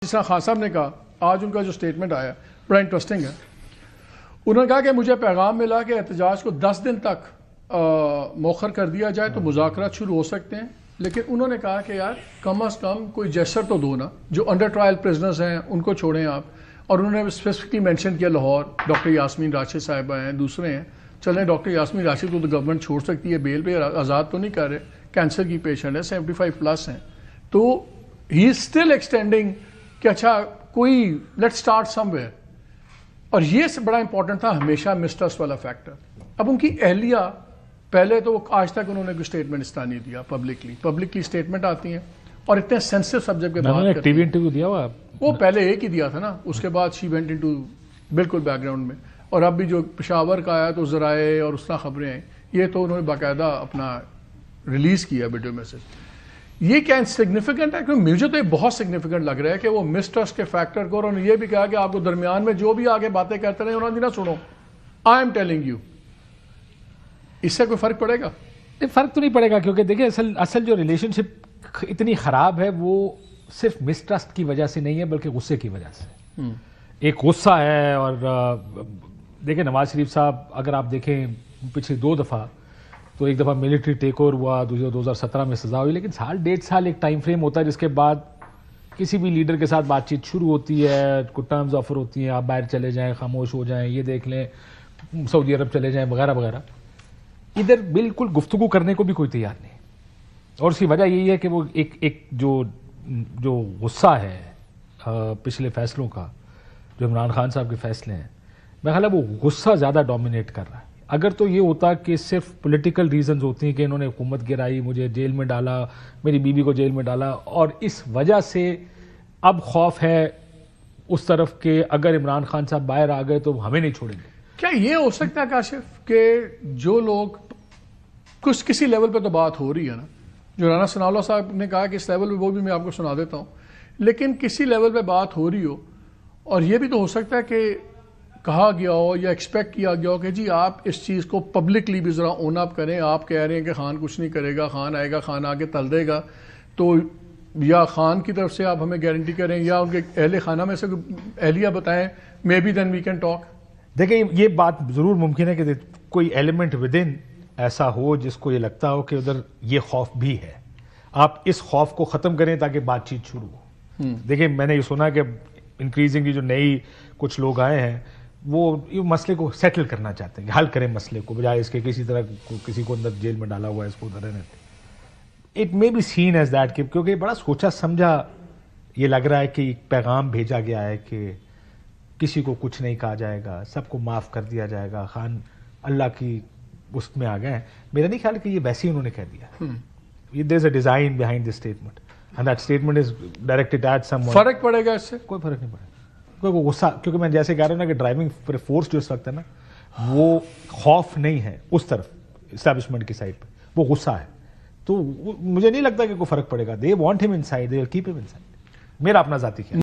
جس طرح خان صاحب نے کہا، آج ان کا جو سٹیٹمنٹ آیا بڑا انٹرسٹنگ ہے. انہوں نے کہا کہ مجھے پیغام ملا کہ احتجاج کو 10 دن تک مؤخر کر دیا جائے تو مذاکرات شروع ہو سکتے ہیں، لیکن انہوں نے کہا کہ یار کم از کم کوئی جیسر تو دو نا، جو انڈر ٹرائل پرزنرز ہیں ان کو چھوڑیں آپ. اور انہوں نے اسپیسیفکلی مینشن کیا لاہور، ڈاکٹر یاسمین راشد صاحبہ ہیں، دوسرے ہیں. چلیں ڈاکٹر یاسمین راشد کو تو گورنمنٹ چھوڑ سکتی ہے، بیل پہ آزاد تو نہیں کر رہے، کینسر کی پیشنٹ ہے، 75+ ہیں. تو ہی از اسٹل ایکسٹینڈنگ کہ اچھا کوئی لیٹ اسٹارٹ سم ویئر. اور یہ بڑا امپورٹنٹ تھا ہمیشہ مسٹرسٹ والا فیکٹر. اب ان کی اہلیہ پہلے تو آج تک انہوں نے کوئی اسٹیٹمنٹ اس طرح نہیں دیا پبلکلی اسٹیٹمنٹ آتی ہیں اور اتنے سینسٹیو سبجیکٹ پہ بات کرتے ہیں. انٹرویو دیا ہوا وہ پہلے ایک ہی دیا تھا نا، اس کے بعد شی وینٹ انٹو بالکل بیک گراؤنڈ میں. اور اب بھی جو پشاور کا آیا تو ذرائع اور اس طرح خبریں ہیں، یہ تو انہوں نے باقاعدہ اپنا ریلیز کیا ویڈیو میسج. یہ کیا سگنیفیکنٹ ہے؟ کیونکہ مجھے تو یہ بہت سگنیفیکنٹ لگ رہا ہے کہ وہ مسٹرسٹ کے فیکٹر کو، اور انہوں نے یہ بھی کہا کہ آپ کو درمیان میں جو بھی آگے باتیں کرتے رہے انہوں نے نہ سنو، آئی ایم ٹیلنگ یو. اس سے کوئی فرق پڑے گا؟ فرق تو نہیں پڑے گا، کیونکہ دیکھیں اصل جو ریلیشن شپ اتنی خراب ہے وہ صرف مسٹرسٹ کی وجہ سے نہیں ہے بلکہ غصے کی وجہ سے. ایک غصہ ہے. اور دیکھیں نواز شریف صاحب اگر آپ دیکھیں پچھلے 2 دفعہ، تو ایک دفعہ ملٹری ٹیک اوور ہوا، دوسرا 2017 میں سزا ہوئی، لیکن سال 1.5 سال ایک ٹائم فریم ہوتا ہے جس کے بعد کسی بھی لیڈر کے ساتھ بات چیت شروع ہوتی ہے، کچھ ٹرمز آفر ہوتی ہیں، آپ باہر چلے جائیں، خاموش ہو جائیں، یہ دیکھ لیں، سعودی عرب چلے جائیں وغیرہ وغیرہ. ادھر بالکل گفتگو کرنے کو بھی کوئی تیار نہیں. اور اس کی وجہ یہی ہے کہ وہ ایک جو غصہ ہے پچھلے فیصلوں کا، جو عمران خان صاحب کے فیصلے ہیں، میرا خیال ہے وہ غصہ زیادہ ڈومینیٹ کر رہا ہے. اگر تو یہ ہوتا کہ صرف پولیٹیکل ریزنز ہوتی ہیں کہ انہوں نے حکومت گرائی، مجھے جیل میں ڈالا، میری بیوی کو جیل میں ڈالا، اور اس وجہ سے اب خوف ہے اس طرف کہ اگر عمران خان صاحب باہر آ گئے تو ہمیں نہیں چھوڑیں گے. کیا یہ ہو سکتا ہے کاشف کہ جو لوگ کسی لیول پہ تو بات ہو رہی ہے نا، جو رانا ثناء اللہ صاحب نے کہا کہ اس لیول پہ، وہ بھی میں آپ کو سنا دیتا ہوں، لیکن کسی لیول پہ بات ہو رہی ہو، اور یہ بھی تو ہو سکتا ہے کہ کہا گیا ہو یا ایکسپیکٹ کیا گیا ہو کہ جی آپ اس چیز کو پبلکلی بھی ذرا اون اپ کریں. آپ کہہ رہے ہیں کہ خان کچھ نہیں کرے گا، خان آئے گا، خان آگے تل دے گا، تو یا خان کی طرف سے آپ ہمیں گارنٹی کریں یا ان کے اہل خانہ میں سے اہلیہ بتائیں، maybe then we can talk. دیکھیں یہ بات ضرور ممکن ہے کہ کوئی ایلیمنٹ ود ان ایسا ہو جس کو یہ لگتا ہو کہ ادھر یہ خوف بھی ہے. آپ اس خوف کو ختم کریں تاکہ بات چیت شروع ہو. دیکھیں میں نے یہ سنا کہ انکریزنگلی جو نئی کچھ لوگ آئے ہیں وہ یہ مسئلے کو سیٹل کرنا چاہتے ہیں، حل کریں مسئلے کو، بجائے اس کے کسی طرح کسی کو اندر جیل میں ڈالا ہوا ہے اس کو ادھر رہنے. It may be seen as that, کیونکہ بڑا سوچا سمجھا یہ لگ رہا ہے کہ ایک پیغام بھیجا گیا ہے کہ کسی کو کچھ نہیں کہا جائے گا، سب کو معاف کر دیا جائے گا، خان اللہ کی اس میں آ گئے ہیں. میرا نہیں خیال کہ یہ ویسے ہی انہوں نے کہہ دیا. There is a design behind this statement and that statement is directed at someone. فرق پڑے گا اس سے؟ کوئی فرق نہیں پڑے گا، کیونکہ وہ غصہ، کیونکہ میں جیسے کہہ رہا ہوں نا کہ ڈرائیونگ فورس جو اس وقت ہے نا، وہ خوف نہیں ہے اس طرف اسٹیبلشمنٹ کی سائڈ پہ، وہ غصہ ہے. تو مجھے نہیں لگتا کہ کوئی فرق پڑے گا. دے وانٹ ہم ان سائڈ، دے ول کیپ ہم ان سائڈ. میرا اپنا ذاتی خیال.